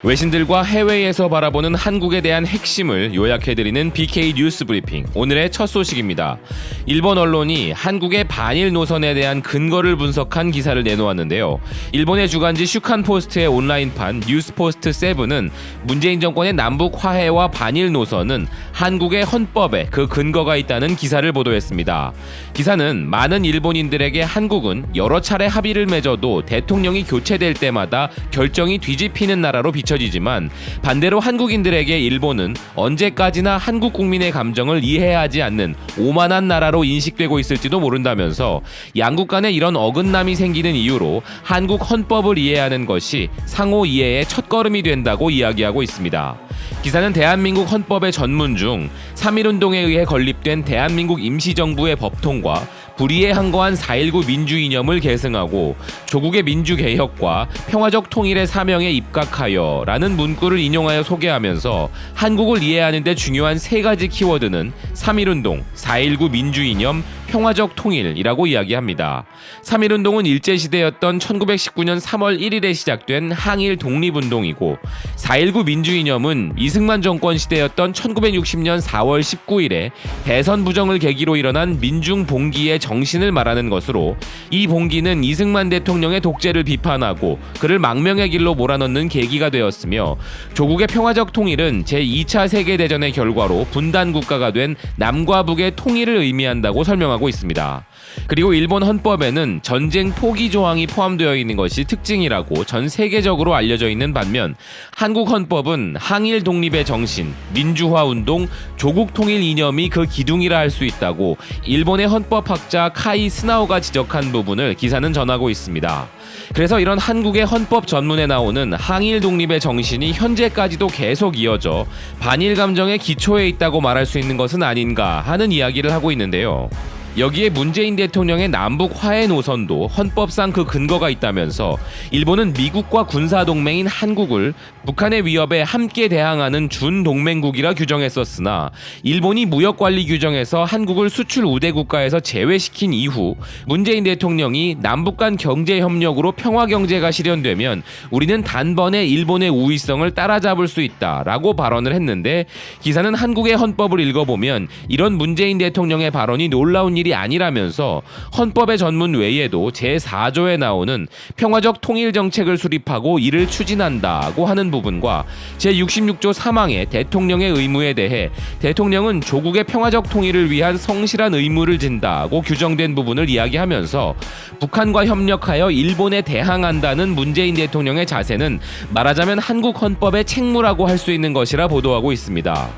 외신들과 해외에서 바라보는 한국에 대한 핵심을 요약해드리는 BK 뉴스 브리핑. 오늘의 첫 소식입니다. 일본 언론이 한국의 반일 노선에 대한 근거를 분석한 기사를 내놓았는데요. 일본의 주간지 슈칸포스트의 온라인판 뉴스포스트 7은 문재인 정권의 남북 화해와 반일 노선은 한국의 헌법에 그 근거가 있다는 기사를 보도했습니다. 기사는 많은 일본인들에게 한국은 여러 차례 합의를 맺어도 대통령이 교체될 때마다 결정이 뒤집히는 나라로 비춰지지만 반대로 한국인들에게 일본은 언제까지나 한국 국민의 감정을 이해하지 않는 오만한 나라로 인식되고 있을지도 모른다면서 양국 간에 이런 어긋남이 생기는 이유로 한국 헌법을 이해하는 것이 상호 이해의 첫걸음이 된다고 이야기하고 있습니다. 기사는 대한민국 헌법의 전문 중 3.1운동에 의해 건립된 대한민국 임시정부의 법통과 불의에 항거한 4.19 민주이념을 계승하고 조국의 민주개혁과 평화적 통일의 사명에 입각하여 라는 문구를 인용하여 소개하면서 한국을 이해하는 데 중요한 세 가지 키워드는 3.1운동, 4.19 민주이념, 평화적 통일이라고 이야기합니다. 3.1운동은 일제시대였던 1919년 3월 1일에 시작된 항일 독립운동이고 4.19 민주이념은 이승만 정권 시대였던 1960년 4월 19일에 대선 부정을 계기로 일어난 민중봉기의 정신을 말하는 것으로 이 봉기는 이승만 대통령의 독재를 비판하고 그를 망명의 길로 몰아넣는 계기가 되었으며 조국의 평화적 통일은 제2차 세계대전의 결과로 분단 국가가 된 남과 북의 통일을 의미한다고 설명하고 있습니다. 그리고 일본 헌법에는 전쟁 포기 조항이 포함되어 있는 것이 특징이라고 전 세계적으로 알려져 있는 반면 한국 헌법은 항일 독립의 정신, 민주화 운동, 조국 통일 이념이 그 기둥이라 할 수 있다고 일본의 헌법학자 카이 스나오가 지적한 부분을 기사는 전하고 있습니다. 그래서 이런 한국의 헌법 전문에 나오는 항일 독립의 정신이 현재까지도 계속 이어져 반일 감정의 기초에 있다고 말할 수 있는 것은 아닌가 하는 이야기를 하고 있는데요. 여기에 문재인 대통령의 남북 화해 노선도 헌법상 그 근거가 있다면서 일본은 미국과 군사동맹인 한국을 북한의 위협에 함께 대항하는 준동맹국이라 규정했었으나 일본이 무역관리 규정에서 한국을 수출 우대 국가에서 제외시킨 이후 문재인 대통령이 남북 간 경제협력으로 평화경제가 실현되면 우리는 단번에 일본의 우위성을 따라잡을 수 있다라고 발언을 했는데 기사는 한국의 헌법을 읽어보면 이런 문재인 대통령의 발언이 놀라운 일이 아니라면서 헌법의 전문 외에도 제4조에 나오는 평화적 통일 정책을 수립하고 이를 추진한다고 하는 부분과 제66조 3항의 대통령의 의무에 대해 대통령은 조국의 평화적 통일을 위한 성실한 의무를 진다고 규정된 부분을 이야기하면서 북한과 협력하여 일본에 대항한다는 문재인 대통령의 자세는 말하자면 한국 헌법의 책무라고 할 수 있는 것이라 보도하고 있습니다.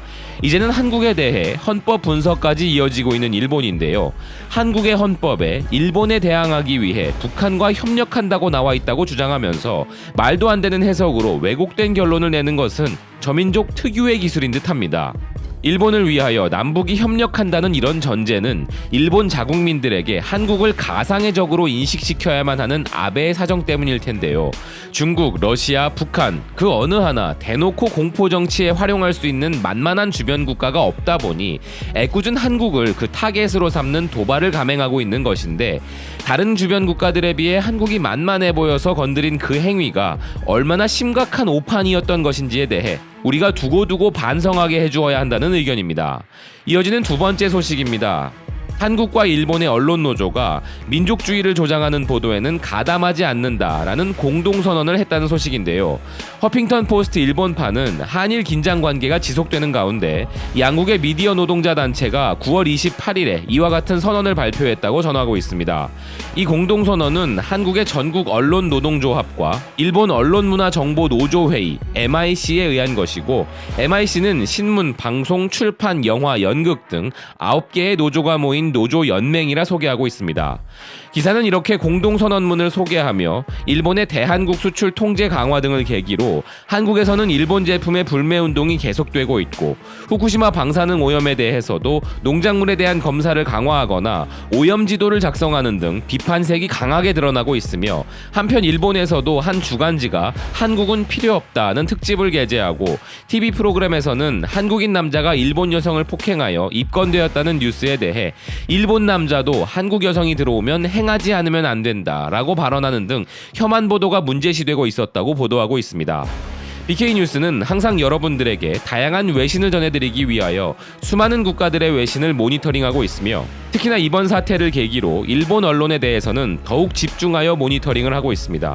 이제는 한국에 대해 헌법 분석까지 이어지고 있는 일본인데요. 한국의 헌법에 일본에 대항하기 위해 북한과 협력한다고 나와 있다고 주장하면서 말도 안 되는 해석으로 왜곡된 결론을 내는 것은 저민족 특유의 기술인 듯합니다. 일본을 위하여 남북이 협력한다는 이런 전제는 일본 자국민들에게 한국을 가상의 적으로 인식시켜야만 하는 아베의 사정 때문일 텐데요. 중국, 러시아, 북한 그 어느 하나 대놓고 공포 정치에 활용할 수 있는 만만한 주변 국가가 없다 보니 애꿎은 한국을 그 타겟으로 삼는 도발을 감행하고 있는 것인데 다른 주변 국가들에 비해 한국이 만만해 보여서 건드린 그 행위가 얼마나 심각한 오판이었던 것인지에 대해 우리가 두고두고 반성하게 해주어야 한다는 의견입니다. 이어지는 두 번째 소식입니다. 한국과 일본의 언론 노조가 민족주의를 조장하는 보도에는 가담하지 않는다라는 공동선언을 했다는 소식인데요. 허핑턴 포스트 일본판은 한일 긴장 관계가 지속되는 가운데 양국의 미디어 노동자 단체가 9월 28일에 이와 같은 선언을 발표했다고 전하고 있습니다. 이 공동선언은 한국의 전국 언론 노동조합과 일본 언론문화정보노조회의 MIC에 의한 것이고 MIC는 신문, 방송, 출판, 영화, 연극 등 9개의 노조가 모인 노조 연맹이라 소개하고 있습니다. 기사는 이렇게 공동선언문을 소개하며 일본의 대한국 수출 통제 강화 등을 계기로 한국에서는 일본 제품의 불매운동이 계속되고 있고 후쿠시마 방사능 오염에 대해서도 농작물에 대한 검사를 강화하거나 오염 지도를 작성하는 등 비판색이 강하게 드러나고 있으며 한편 일본에서도 한 주간지가 한국은 필요 없다는 특집을 게재하고 TV 프로그램에서는 한국인 남자가 일본 여성을 폭행하여 입건되었다는 뉴스에 대해 일본 남자도 한국 여성이 들어오면 행하지 않으면 안 된다라고 발언하는 등 혐한 보도가 문제시되고 있었다고 보도하고 있습니다. BK 뉴스는 항상 여러분들에게 다양한 외신을 전해드리기 위하여 수많은 국가들의 외신을 모니터링하고 있으며 특히나 이번 사태를 계기로 일본 언론에 대해서는 더욱 집중하여 모니터링을 하고 있습니다.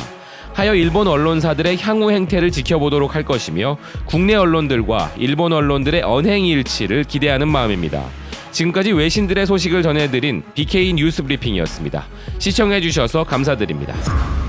하여 일본 언론사들의 향후 행태를 지켜보도록 할 것이며 국내 언론들과 일본 언론들의 언행 일치를 기대하는 마음입니다. 지금까지 외신들의 소식을 전해드린 BK 뉴스 브리핑이었습니다. 시청해주셔서 감사드립니다.